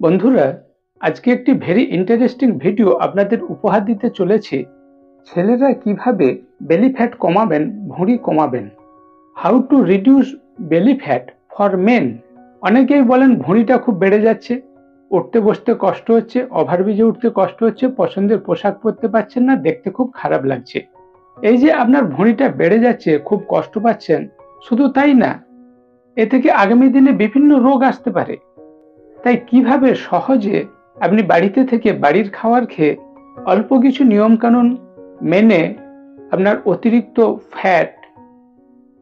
বন্ধুরা, আজকে একটি ভেরি ইন্টারেস্টিং ভিডিও আপনাদের উপহার দিতে চলেছি। ছেলেরা কিভাবে বেলি ফ্যাট কমাবেন, ভুঁড়ি কমাবেন। How to reduce belly fat for men. অনেকেই বলেন ভুঁড়িটা খুব বেড়ে যাচ্ছে, উঠতে বসতে কষ্ট হচ্ছে, ওভারব্রিজে উঠতে কষ্ট হচ্ছে, পছন্দের পোশাক পরতে পারছেন না, দেখতে খুব খারাপ লাগছে। এই যে আপনার ভুঁড়িটা বেড়ে যাচ্ছে, খুব কষ্ট পাচ্ছেন, শুধু তাই না, এ থেকে আগামী দিনে বিভিন্ন রোগ আসতে পারে। তাই কিভাবে সহজে আপনি বাড়িতে থেকে বাড়ির খাবার খেয়ে অল্প কিছু নিয়মকানুন মেনে আপনার অতিরিক্ত ফ্যাট,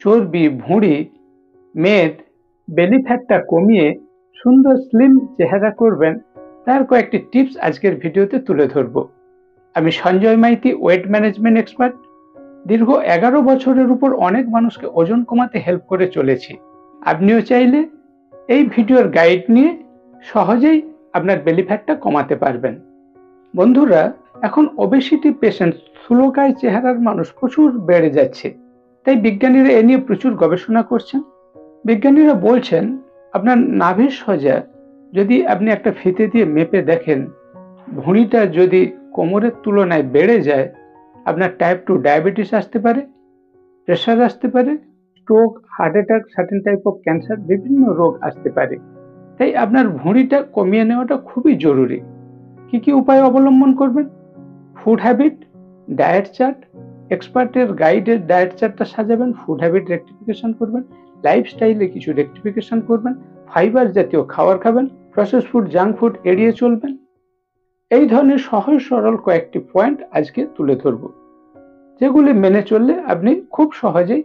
চর্বি, ভুঁড়ি, মেদ, বেলি ফ্যাটটা কমিয়ে সুন্দর স্লিম চেহারা করবেন, তার কয়েকটি টিপস আজকের ভিডিওতে তুলে ধরব। আমি Sanjay Maiti, weight management expert. দীর্ঘ 11 বছরের উপর অনেক মানুষকে ওজন কমাতে হেল্প করে চলেছি। আপনিও চাইলে এই ভিডিওর গাইড নিয়ে সহজেই আপনার বেলি ফ্যাটটা কমাতে পারবেন। বন্ধুরা, এখন ওবেসিটি পেশেন্ট, স্থূলকায় চেহারার মানুষ প্রচুর বেড়ে যাচ্ছে। তাই বিজ্ঞানীরা এ নিয়ে প্রচুর গবেষণা করছেন। বিজ্ঞানীরা বলছেন, আপনার নাভির সোজা যদি আপনি একটা ফিতে দিয়ে মেপে দেখেন, ভুঁড়িটা যদি কোমরের তুলনায় বেড়ে যায়, আপনার টাইপ 2 ডায়াবেটিস আসতে পারে, প্রেশার আসতে পারে, stroke, heart attack, certain type of cancer, বিভিন্ন রোগ আসতে পারে। তাই আপনার ভুঁড়িটা কমিয়ে নেওয়াটা খুবই জরুরি। কি কি উপায় অবলম্বন করবেন? ফুড হ্যাবিট, ডায়েট চার্ট, এক্সপার্টের গাইডের ডায়েট চার্টটা সাজাবেন, ফুড হ্যাবিট রেকটিফিকেশন করবেন, লাইফস্টাইলে কিছু রেকটিফিকেশন করবেন, ফাইবার জাতীয় খাবার খাবেন, প্রসেস ফুড, জাঙ্ক ফুড এড়িয়ে চলবেন। এই ধরনের সহজ সরল কয়েকটি পয়েন্ট আজকে তুলে ধরব, যেগুলি মেনে চললে আপনি খুব সহজেই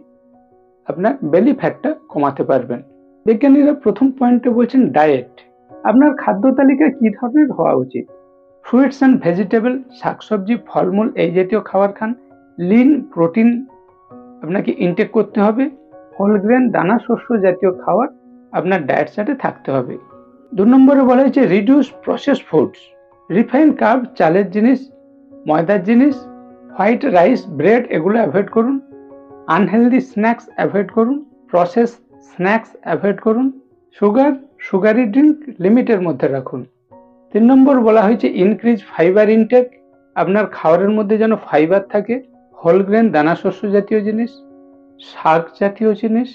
আপনার বেলি ফ্যাটটা কমাতে পারবেন। বিজ্ঞানীরা প্রথম পয়েন্টে বলছেন ডায়েট। আপনার খাদ্য তালিকা কি ধরনের হওয়া উচিত? ফ্রুইটস অ্যান্ড ভেজিটেবল, শাকসবজি, ফলমূল এই জাতীয় খাবার খান। লিন প্রোটিন আপনাকে ইনটেক করতে হবে। হোল গ্রেন, দানা শস্য জাতীয় খাবার আপনার ডায়েট চার্টে থাকতে হবে। 2 নম্বরে বলা হয়েছে reduce process foods. Refine carb, চালের জিনিস, ময়দার জিনিস, হোয়াইট রাইস, ব্রেড এগুলো অ্যাভয়েড করুন। আনহেলদি স্ন্যাক্স অ্যাভয়েড করুন। প্রসেস স্ন্যাক্স অ্যাভয়েড করুন। সুগারি ড্রিঙ্ক লিমিটের মধ্যে রাখুন। 3 নম্বর বলা হয়েছে ইনক্রিজ ফাইবার ইনটেক। আপনার খাবারের মধ্যে যেন ফাইবার থাকে। হোল গ্রেন, দানা শস্য জাতীয় জিনিস, শাক জাতীয় জিনিস,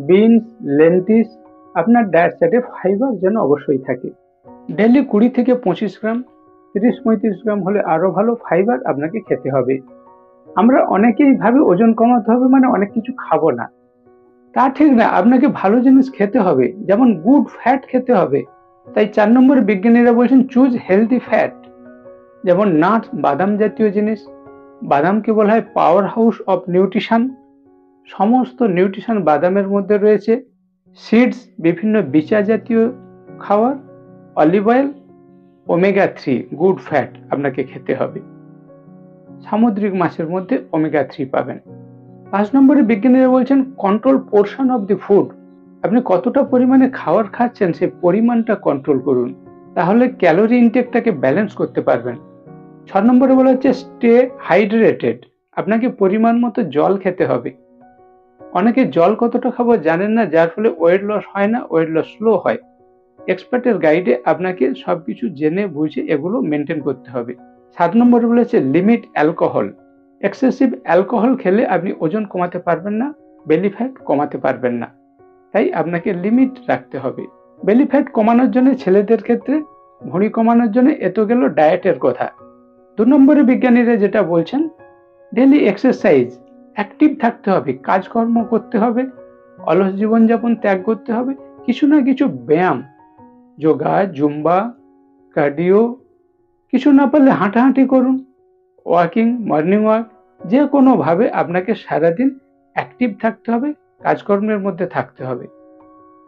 বিনস, লেন্টিস, আপনার ডায়েট চার্টে ফাইবার যেন অবশ্যই থাকে। ডেইলি 20 থেকে 25 গ্রাম, 30-35 গ্রাম হলে আরো ভালো ফাইবার আপনাকে খেতে হবে। আমরা অনেকেই ভাবি ওজন কমাতে হবে মানে অনেক কিছু খাবো না। তা ঠিক না, আপনাকে ভালো জিনিস খেতে হবে, যেমন গুড ফ্যাট খেতে হবে। তাই 4 নম্বরে বিজ্ঞানীরা বলছেন চুজ হেলদি ফ্যাট, যেমন নাটস, বাদাম জাতীয় জিনিস। বাদামকে বলা হয় পাওয়ার হাউস অফ নিউট্রিশন। সমস্ত নিউট্রিশন বাদামের মধ্যে রয়েছে। সিডস, বিভিন্ন বীজা জাতীয় খাবার, olive oil, omega 3 good fat আপনাকে খেতে হবে। সামুদ্রিক মাছের মধ্যে ওমেগা 3 পাবেন। 5 নম্বরে বিজ্ঞানীরা বলছেন control portion of the food. আপনি কতটা পরিমাণে খাবার খাচ্ছেন সেই পরিমাণটা কন্ট্রোল করুন, তাহলে ক্যালোরি ইনটেকটাকে ব্যালেন্স করতে পারবেন। 6 নম্বরে বলা হচ্ছে স্টে হাইড্রেটেড। আপনাকে পরিমাণ মতো জল খেতে হবে। অনেকে জল কতটা খাবো জানেন না, যার ফলে ওয়েট লস হয় না, ওয়েট লস স্লো হয়। এক্সপার্টের গাইডে আপনাকে সবকিছু জেনে বুঝে এগুলো মেনটেন করতে হবে। 7 নম্বরে বলেছে লিমিট অ্যালকোহল। এক্সেসিভ অ্যালকোহল খেলে আপনি ওজন কমাতে পারবেন না, বেলি ফ্যাট কমাতে পারবেন না। তাই আপনাকে লিমিট রাখতে হবে। বেলি ফ্যাট কমানোর জন্য ছেলেদের ক্ষেত্রে, ভুঁড়ি কমানোর জন্য এত গেল ডায়েটের কথা। 2 নম্বরে বিজ্ঞানীরা যেটা বলছেন ডেইলি এক্সারসাইজ, অ্যাক্টিভ থাকতে হবে, কাজকর্ম করতে হবে, অলস জীবনযাপন ত্যাগ করতে হবে, কিছু না কিছু ব্যায়াম, যোগা, জুম্বা, কার্ডিও, কিছু না পারলে হাঁটাহাঁটি করুন, ওয়াকিং, মর্নিং ওয়াক, যে কোনোভাবে আপনাকে সারাদিন অ্যাক্টিভ থাকতে হবে, কাজকর্মের মধ্যে থাকতে হবে।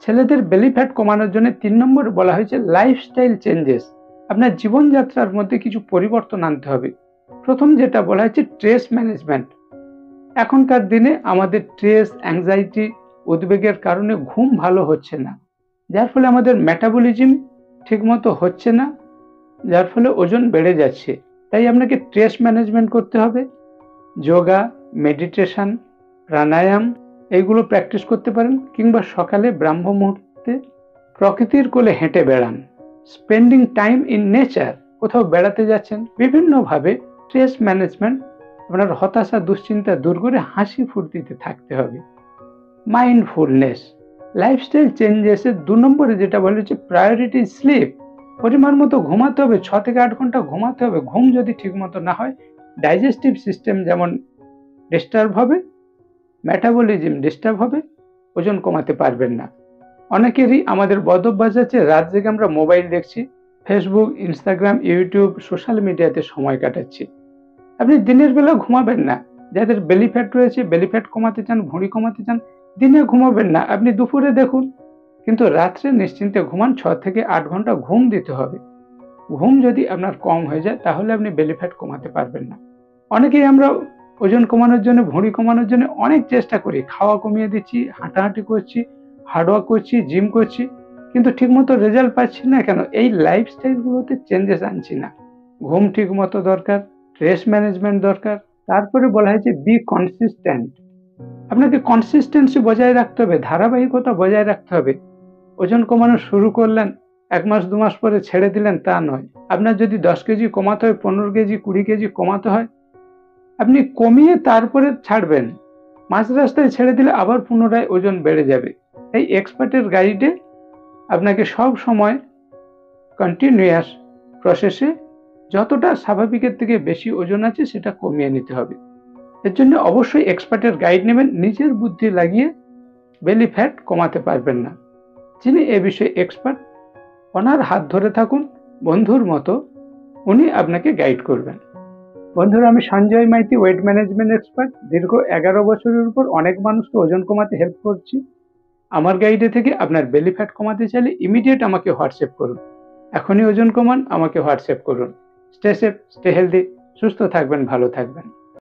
ছেলেদের বেলি ফ্যাট কমানোর জন্য 3 নম্বরে বলা হয়েছে লাইফস্টাইল চেঞ্জেস। আপনার জীবনযাত্রার মধ্যে কিছু পরিবর্তন আনতে হবে। প্রথম যেটা বলা হয়েছে স্ট্রেস ম্যানেজমেন্ট। এখনকার দিনে আমাদের স্ট্রেস, অ্যাংজাইটি, উদ্বেগের কারণে ঘুম ভালো হচ্ছে না, যার ফলে আমাদের মেটাবলিজম ঠিকমতো হচ্ছে না, যার ফলে ওজন বেড়ে যাচ্ছে। তাই আপনাকে স্ট্রেস ম্যানেজমেন্ট করতে হবে। যোগা, মেডিটেশন, প্রাণায়াম এইগুলো প্র্যাকটিস করতে পারেন, কিংবা সকালে ব্রাহ্ম মুহূর্তে প্রকৃতির কোলে হেঁটে বেড়ান। স্পেন্ডিং টাইম ইন নেচার, কোথাও বেড়াতে যাচ্ছেন, বিভিন্নভাবে স্ট্রেস ম্যানেজমেন্ট, আপনার হতাশা দুশ্চিন্তা দূর করে হাসি ফুর্তিতে থাকতে হবে। মাইন্ডফুলনেস, লাইফস্টাইল চেঞ্জেসের 2 নম্বরে যেটা বলে হচ্ছে প্রায়োরিটি স্লিপ। পরিমাণ মতো ঘুমাতে হবে, 6 থেকে 8 ঘন্টা ঘুমাতে হবে। ঘুম যদি ঠিক মতো না হয়, ডাইজেস্টিভ সিস্টেম যেমন ডিস্টার্ব হবে, মেটাবলিজম ডিস্টার্ব হবে, ওজন কমাতে পারবেন না। অনেকেরই আমাদের বদ অভ্যাস আছে, রাত জেগে আমরা মোবাইল দেখছি, ফেসবুক, ইনস্টাগ্রাম, ইউটিউব, সোশ্যাল মিডিয়াতে সময় কাটাচ্ছি। আপনি দিনের বেলা ঘুমাবেন না। যাদের বেলি ফ্যাট রয়েছে, বেলি ফ্যাট কমাতে চান, ভুঁড়ি কমাতে চান, দিনে ঘুমাবেন না। আপনি দুপুরে দেখুন, কিন্তু রাত্রে নিশ্চিন্তে ঘুমান। 6 থেকে 8 ঘন্টা ঘুম দিতে হবে। ঘুম যদি আপনার কম হয়ে যায়, তাহলে আপনি বেলি ফ্যাট কমাতে পারবেন না। অনেকেই আমরা ওজন কমানোর জন্য, ভুঁড়ি কমানোর জন্য অনেক চেষ্টা করি। খাওয়া কমিয়ে দিচ্ছি, হাঁটাহাঁটি করছি, হার্ডওয়ার্ক করছি, জিম করছি, কিন্তু ঠিকমতো রেজাল্ট পাচ্ছি না। কেন? এই লাইফস্টাইল গুলোতে চেঞ্জেস আনছি না। ঘুম ঠিক মতো দরকার, স্ট্রেস ম্যানেজমেন্ট দরকার। তারপরে বলা হয়েছে বি কনসিস্টেন্ট। আপনাকে কনসিস্টেন্সি বজায় রাখতে হবে, ধারাবাহিকতা বজায় রাখতে হবে। ওজন কমানো শুরু করলেন, 1 মাস 2 মাস পরে ছেড়ে দিলেন তা নয়। আপনার যদি 10 কেজি কমাতে হয়, 15 কেজি, 20 কেজি কমাতে হয়, আপনি কমিয়ে তারপরে ছাড়বেন। মাঝ রাস্তায় ছেড়ে দিলে আবার পুনরায় ওজন বেড়ে যাবে। এই এক্সপার্টের গাইডে আপনাকে সব সময় কন্টিনিউয়াস প্রসেসে যতটা স্বাভাবিকের থেকে বেশি ওজন আছে সেটা কমিয়ে নিতে হবে। এর জন্য অবশ্যই এক্সপার্টের গাইড নেবেন। নিজের বুদ্ধি লাগিয়ে বেলি ফ্যাট কমাতে পারবেন না। যিনি এ বিষয়ে এক্সপার্ট, ওনার হাত ধরে থাকুন বন্ধুর মতো, উনি আপনাকে গাইড করবেন। বন্ধুরা, আমি Sanjay Maiti, weight management expert. দীর্ঘ 11 বছরের উপর অনেক মানুষকে ওজন কমাতে হেল্প করছি। আমার গাইডে থেকে আপনার বেলি ফ্যাট কমাতে চাইলে ইমিডিয়েট আমাকে হোয়াটসঅ্যাপ করুন। এখনই ওজন কমান, আমাকে হোয়াটসঅ্যাপ করুন। স্টে সেফ, স্টে হেলদি, সুস্থ থাকবেন, ভালো থাকবেন।